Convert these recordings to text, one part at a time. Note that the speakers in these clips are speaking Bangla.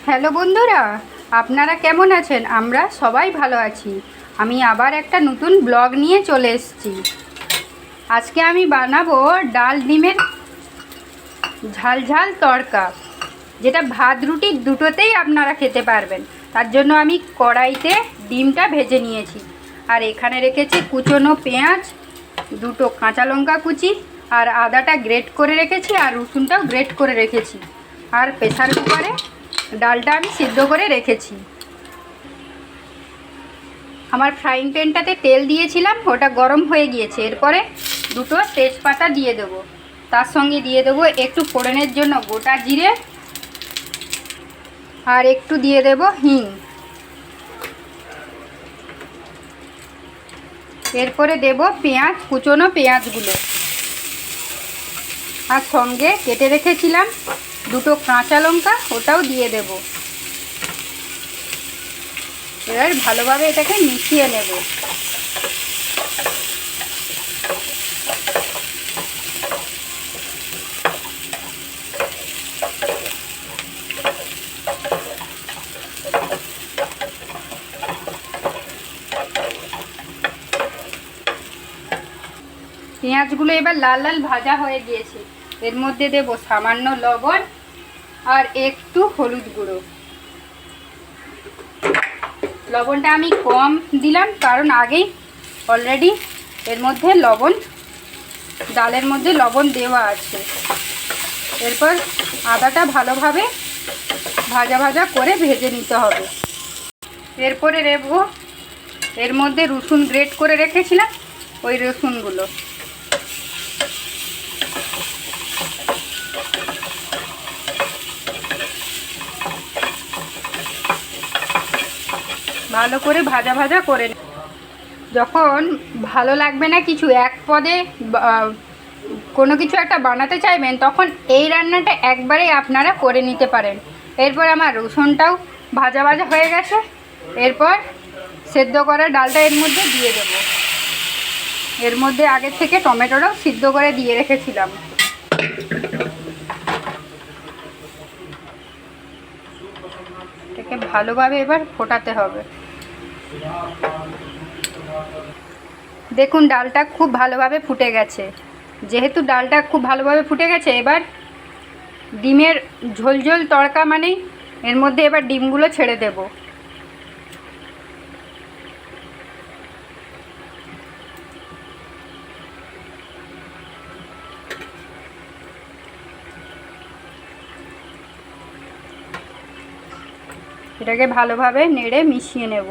হ্যালো বন্ধুরা, আপনারা কেমন আছেন? আমরা সবাই ভালো আছি। আমি আবার একটা নতুন ব্লগ নিয়ে চলে এসেছি। আজকে আমি বানাবো ডাল ডিমের ঝাল ঝাল তড়কা, যেটা ভাত রুটি দুটোতেই আপনারা খেতে পারবেন। তার জন্য আমি কড়াইতে ডিমটা ভেজে নিয়েছি, আর এখানে রেখেছি কুচনো পেঁয়াজ, দুটো কাঁচা লঙ্কা কুচি, আর আদাটা গ্রেট করে রেখেছি, আর রসুনটাও গ্রেট করে রেখেছি। আর প্রেসার কুকারে ডালটা আমি সিদ্ধ করে রেখেছি। আমার ফ্রাইং প্যানটাতে তেল দিয়েছিলাম, ওটা গরম হয়ে গিয়েছে। এরপরে দুটো তেজপাতা দিয়ে দেবো, তার সঙ্গে দিয়ে দেবো একটু ফোড়নের জন্য গোটা জিরে, আর একটু দিয়ে দেব হিং। এরপরে দেব পেঁয়াজ, কুচনো পেঁয়াজগুলো, আর সঙ্গে কেটে রেখেছিলাম দুটো কাঁচা লঙ্কা, ওটাও দিয়ে দেব। এবার ভালোভাবে এটাকে মিশিয়ে নেব। পেঁয়াজগুলো এবার লাল লাল ভাজা হয়ে গিয়েছে। এর মধ্যে দেব সামান্য লবণ আর একটু হলুদ গুঁড়ো। লবণটা আমি কম দিলাম, কারণ আগেই অলরেডি এর মধ্যে ডালের মধ্যে লবণ দেওয়া আছে। এরপর আদাটা ভালোভাবে ভাজা ভাজা করে ভেজে নিতে হবে। এরপরে দেব এর মধ্যে রসুন গ্রেট করে রেখেছিলাম, ওই রসুনগুলো। ভালো করে ভাজা ভাজা করে, যখন ভালো লাগবে না কিছু, এক পদে কোনো কিছু একটা বানাতে চাইবেন, তখন এই রান্নাটা একবারেই আপনারা করে নিতে পারেন। এরপর আমার রসুনটাও ভাজা ভাজা হয়ে গেছে। এরপর সেদ্ধ করা ডালটা এর মধ্যে দিয়ে দেব। এর মধ্যে আগে থেকে টমেটোটাও সিদ্ধ করে দিয়ে রেখেছিলাম। এটাকে ভালোভাবে এবার ফোটাতে হবে। দেখুন, ডালটা খুব ভালোভাবে ফুটে গেছে। যেহেতু ডালটা খুব ভালোভাবে ফুটে গেছে, এবার ডিমের ঝোল ঝোল তড়কা মানেই এর মধ্যে এবার ডিমগুলো ছেড়ে দেব। এটাকে ভালোভাবে নেড়ে মিশিয়ে নেব।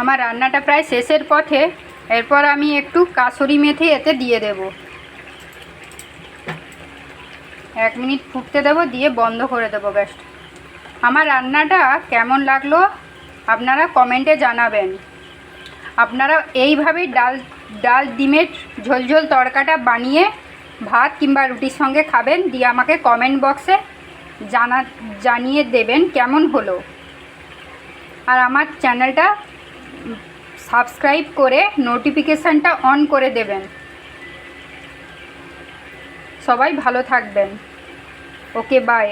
আমার রান্নাটা প্রায় শেষের পথে। এরপর আমি একটু কাসুরি মেথি এতে দিয়ে দেব। 1 মিনিট ফুটতে দেব, দিয়ে বন্ধ করে দেবো গ্যাসটা। আমার রান্নাটা কেমন লাগলো আপনারা কমেন্টে জানাবেন। আপনারা এইভাবেই ডাল ডিমের ঝোল ঝোল তড়কাটা বানিয়ে ভাত কিংবা রুটির সঙ্গে খাবেন, দিয়ে আমাকে কমেন্ট বক্সে জানিয়ে দেবেন কেমন হলো। আর আমার চ্যানেলটা সাবস্ক্রাইব করে নোটিফিকেশানটা অন করে দেবেন। সবাই ভালো থাকবেন। ওকে, বাই।